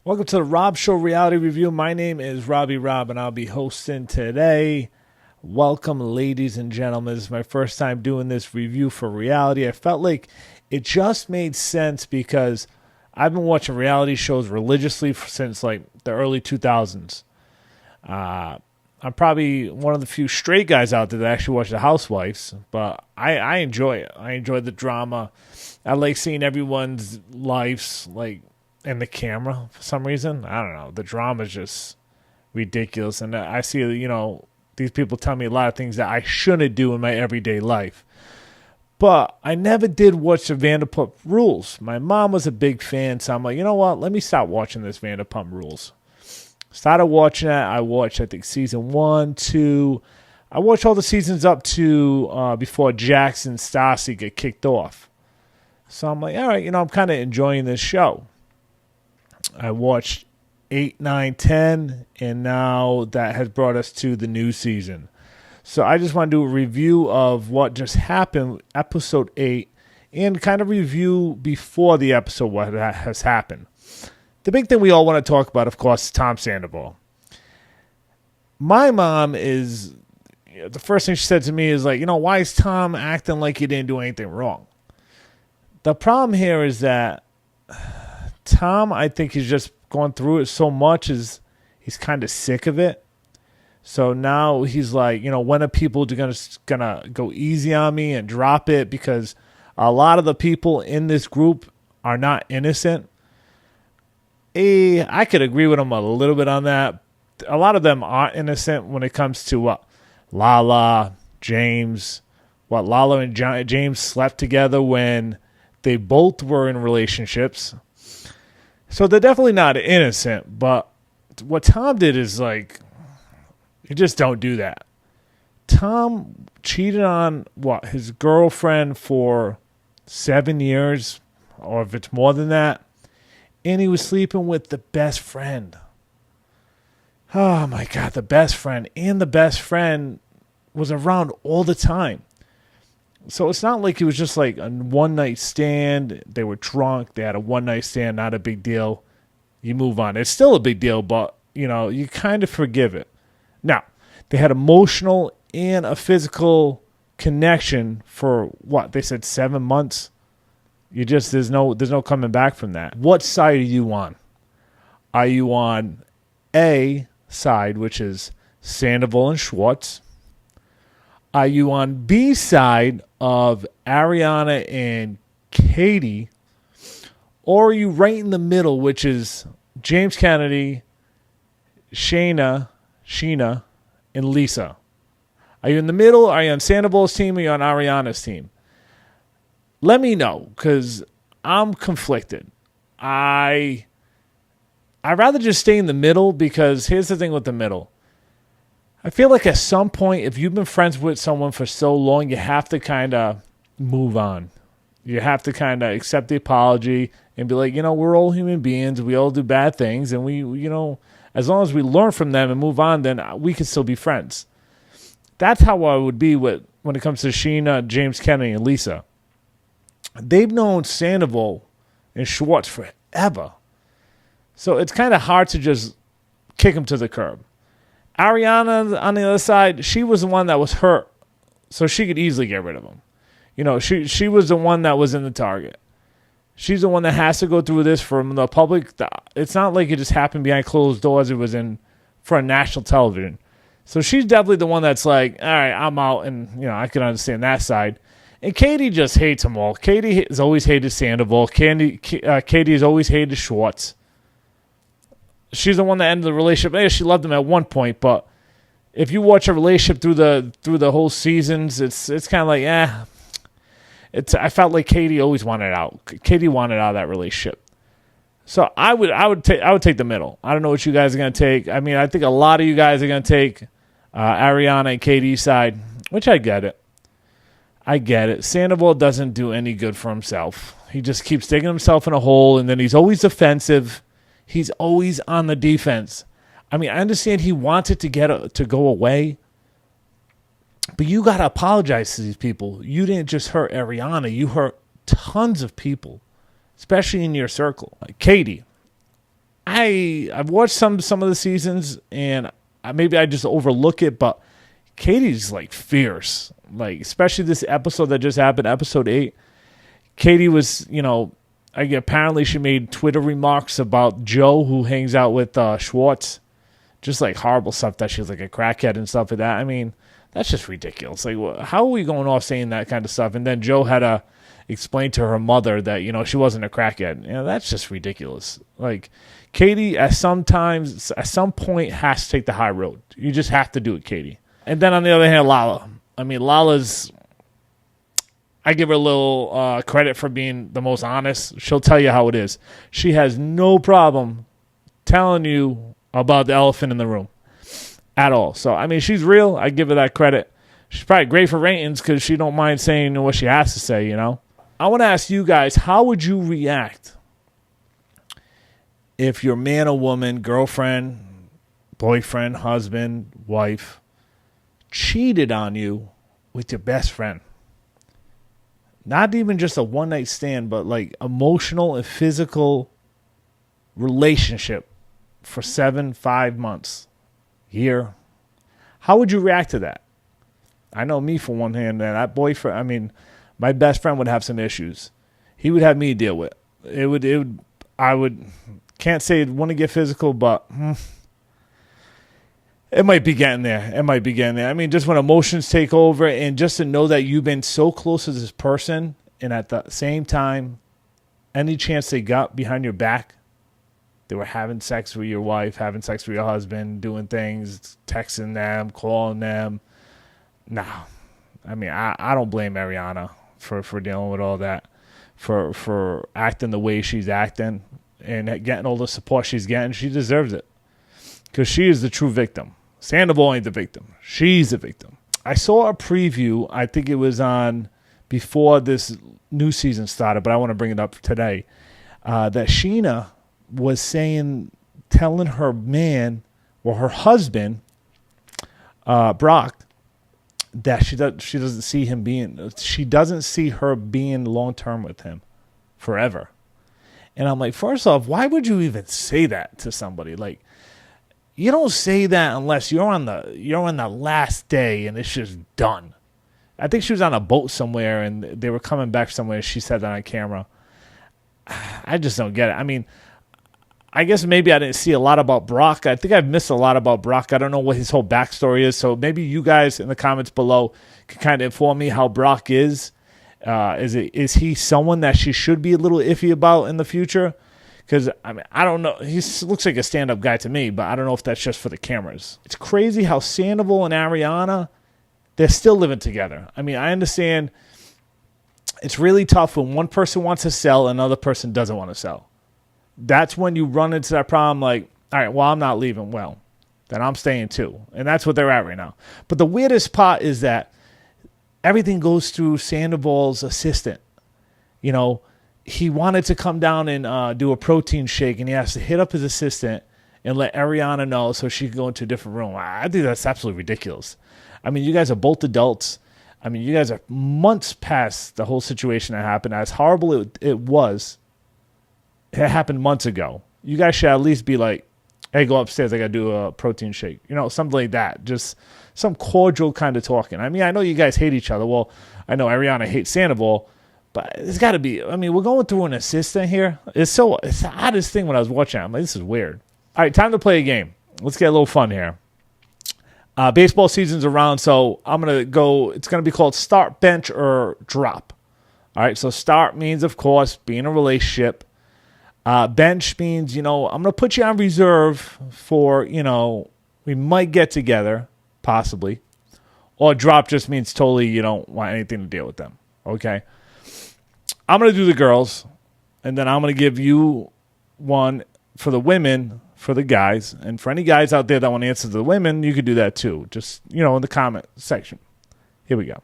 Welcome to the Rob Show Reality Review. My name is Robbie Rob, and I'll be hosting today. Welcome, ladies and gentlemen. This is my first time doing this review for reality. I felt like it just made sense because I've been watching reality shows religiously since like the early 2000s. I'm probably one of the few straight guys out there that actually watch The Housewives, but I enjoy it. I enjoy the drama. I like seeing everyone's lives like in the camera for some reason. I don't know. The drama is just ridiculous, and I see these people tell me a lot of things that I shouldn't do in my everyday life. But I never did watch the Vanderpump Rules. My mom was a big fan, so I'm like, you know what? Let me stop watching this Vanderpump Rules. Started watching it. I watched, I think, season 1, 2. I watched all the seasons up to before Jax and Stassi get kicked off. So I'm like, all right, I'm kind of enjoying this show. I watched 8, 9, 10, and now that has brought us to the new season. So I just want to do a review of what just happened, episode 8, and kind of review before the episode what has happened. The big thing we all want to talk about, of course, is Tom Sandoval. My mom is, the first thing she said to me is like, why is Tom acting like he didn't do anything wrong? The problem here is that Tom, I think he's just going through it so much, he's kind of sick of it. So now he's like, when are people gonna go easy on me and drop it? Because a lot of the people in this group are not innocent. I could agree with him a little bit on that. A lot of them are innocent when it comes to LALA, James. LALA and James slept together when they both were in relationships. So they're definitely not innocent. But what Tom did is like, you just don't do that. Tom cheated on his girlfriend for 7 years, or if it's more than that. And he was sleeping with the best friend. Oh, my God, the best friend. And the best friend was around all the time. So it's not like it was just like a one-night stand. They were drunk. They had a one-night stand, not a big deal. You move on. It's still a big deal, but, you kind of forgive it. Now, they had emotional and a physical connection for, they said 7 months? There's no coming back from that. What side are you on? Are you on A side, which is Sandoval and Schwartz? Are you on B side of Ariana and Katie? Or are you right in the middle, which is James Kennedy, SHEANA, and Lisa? Are you in the middle? Are you on Sandoval's team? Or are you on Ariana's team? Let me know, because I'm conflicted. I'd rather just stay in the middle, because here's the thing with the middle. I feel like at some point, if you've been friends with someone for so long, you have to kind of move on. You have to kind of accept the apology and be like, we're all human beings. We all do bad things. And we, as long as we learn from them and move on, then we can still be friends. That's how I would be when it comes to SHEANA, James Kennedy, and Lisa. They've known Sandoval and Schwartz forever. So it's kind of hard to just kick them to the curb. Ariana, on the other side, she was the one that was hurt, so she could easily get rid of him. She was the one that was in the target. She's the one that has to go through this from the public. It's not like it just happened behind closed doors. It was in front of national television. So she's definitely the one that's like, all right, I'm out, and I can understand that side. And Katie just hates them all. Katie has always hated Sandoval. Katie has always hated Schwartz. She's the one that ended the relationship. Yeah, she loved him at one point, but if you watch a relationship through the whole seasons, it's kind of like, I felt like Katie always wanted out. Katie wanted out of that relationship. So I would take the middle. I don't know what you guys are gonna take. I mean, I think a lot of you guys are gonna take Ariana and Katie's side, which I get it. Sandoval doesn't do any good for himself. He just keeps digging himself in a hole, and then he's always defensive. He's always on the defense. I mean, I understand he wants it to go away, but you got to apologize to these people. You didn't just hurt Ariana. You hurt tons of people, especially in your circle. Katie, I've watched some of the seasons, and maybe I just overlook it, but Katie's like fierce. Like, especially this episode that just happened, episode 8. Katie was, apparently she made Twitter remarks about Joe, who hangs out with Schwartz. Just like horrible stuff, that she's like a crackhead and stuff like that. I mean, that's just ridiculous. Like, how are we going off saying that kind of stuff? And then Joe had to explain to her mother that, she wasn't a crackhead. That's just ridiculous. Like, Katie at some point has to take the high road. You just have to do it, Katie. And then on the other hand, Lala. I mean, Lala's, I give her a little credit for being the most honest. She'll tell you how it is. She has no problem telling you about the elephant in the room at all. So, I mean, she's real. I give her that credit. She's probably great for ratings because she don't mind saying what she has to say, I want to ask you guys, how would you react if your man or woman, girlfriend, boyfriend, husband, wife, cheated on you with your best friend? Not even just a one-night stand, but like emotional and physical relationship for 5 months, year. How would you react to that? I know me, for one hand, man, that boyfriend, I mean, my best friend would have some issues. He would have me deal with. Can't say it wouldn't get physical, but it might be getting there. I mean, just when emotions take over, and just to know that you've been so close to this person, and at the same time, any chance they got behind your back, they were having sex with your wife, having sex with your husband, doing things, texting them, calling them. No. I mean, I don't blame Ariana for dealing with all that, for acting the way she's acting and getting all the support she's getting. She deserves it because she is the true victim. Sandoval ain't the victim. She's the victim. I saw a preview. I think it was on before this new season started, but I want to bring it up today, that SHEANA was telling her man, or her husband, Brock, that she doesn't see her being long term with him forever. And I'm like, first off, why would you even say that to somebody? Like, you don't say that unless you're on the last day and it's just done. I think she was on a boat somewhere and they were coming back somewhere. She said that on camera. I just don't get it. I mean, I guess maybe I didn't see a lot about Brock. I think I've missed a lot about Brock. I don't know what his whole backstory is. So maybe you guys in the comments below can kind of inform me how Brock is. Is he someone that she should be a little iffy about in the future? Because, I mean, I don't know. He looks like a stand-up guy to me, but I don't know if that's just for the cameras. It's crazy how Sandoval and Ariana, they're still living together. I mean, I understand it's really tough when one person wants to sell and another person doesn't want to sell. That's when you run into that problem like, all right, well, I'm not leaving. Well, then I'm staying too. And that's what they're at right now. But the weirdest part is that everything goes through Sandoval's assistant. He wanted to come down and do a protein shake, and he has to hit up his assistant and let Ariana know so she can go into a different room. I think that's absolutely ridiculous. I mean, you guys are both adults. I mean, you guys are months past the whole situation that happened. As horrible it was, it happened months ago. You guys should at least be like, hey, go upstairs. I got to do a protein shake. Something like that. Just some cordial kind of talking. I mean, I know you guys hate each other. Well, I know Ariana hates Sandoval, but it's got to be. I mean, we're going through an assistant here. It's the oddest thing when I was watching. I'm like, this is weird. All right, time to play a game. Let's get a little fun here. Baseball season's around, so I'm going to go. It's going to be called start, bench, or drop. All right, so start means, of course, being in a relationship. Bench means, I'm going to put you on reserve for, we might get together, possibly. Or drop just means totally you don't want anything to deal with them. Okay? I'm going to do the girls, and then I'm going to give you one for the women, for the guys. And for any guys out there that want to answer to the women, you could do that too. Just, in the comment section. Here we go.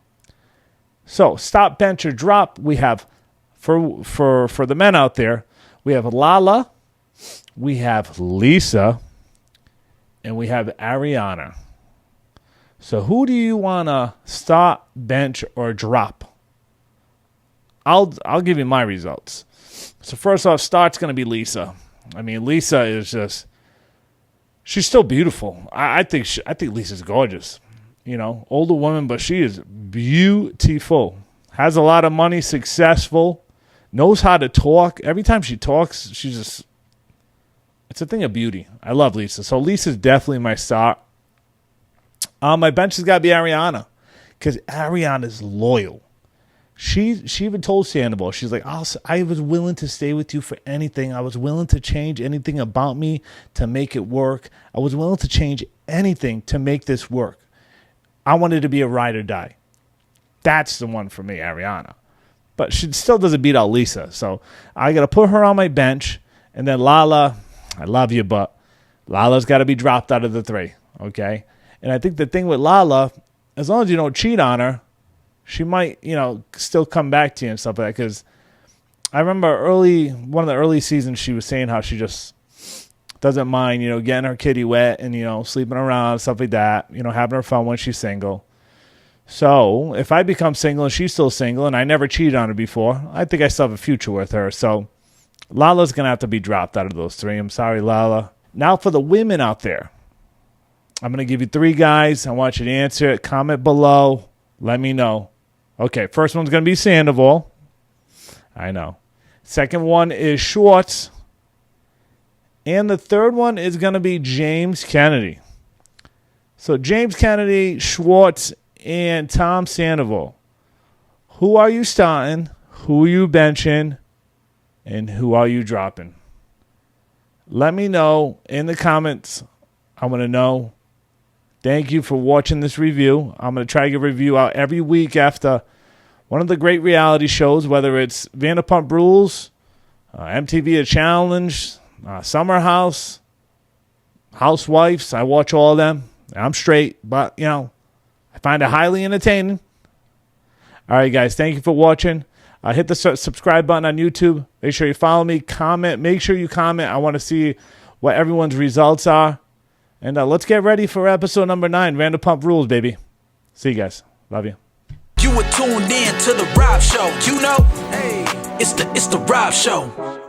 So, stop, bench, or drop, we have, for the men out there, we have LALA, we have Lisa, and we have Ariana. So who do you want to start, bench, or drop? I'll give you my results. So first off, start's going to be Lisa. I mean, Lisa is just, she's still beautiful. I think Lisa's gorgeous. You know, older woman, but she is beautiful. Has a lot of money, successful, knows how to talk. Every time she talks, she's just, it's a thing of beauty. I love Lisa. So Lisa's definitely my star. My bench has got to be Ariana, because Ariana's loyal. She even told Sandoval, she's like, I was willing to stay with you for anything. I was willing to change anything about me to make it work. I was willing to change anything to make this work. I wanted to be a ride or die. That's the one for me, Ariana. But she still doesn't beat out Lisa. So I got to put her on my bench. And then LALA, I love you, but LALA's got to be dropped out of the three, okay? And I think the thing with LALA, as long as you don't cheat on her, she might, still come back to you and stuff like that. Because I remember one of the early seasons, she was saying how she just doesn't mind, getting her kitty wet and, sleeping around, stuff like that, having her fun when she's single. So if I become single and she's still single and I never cheated on her before, I think I still have a future with her. So LALA's going to have to be dropped out of those three. I'm sorry, LALA. Now for the women out there, I'm going to give you three guys. I want you to answer it. Comment below. Let me know. Okay, first one's going to be Sandoval. I know. Second one is Schwartz. And the third one is going to be James Kennedy. So James Kennedy, Schwartz, and Tom Sandoval. Who are you starting? Who are you benching? And who are you dropping? Let me know in the comments. I want to know. Thank you for watching this review. I'm going to try to get a review out every week after one of the great reality shows, whether it's Vanderpump Rules, MTV A Challenge, Summer House, Housewives. I watch all of them. I'm straight, but, I find it highly entertaining. All right, guys, thank you for watching. Hit the subscribe button on YouTube. Make sure you follow me. Comment. Make sure you comment. I want to see what everyone's results are. And let's get ready for episode number 9, Vanderpump Rules, baby. See you guys. Love you. You were tuned in to the Rob Show. Hey, it's the Rob Show.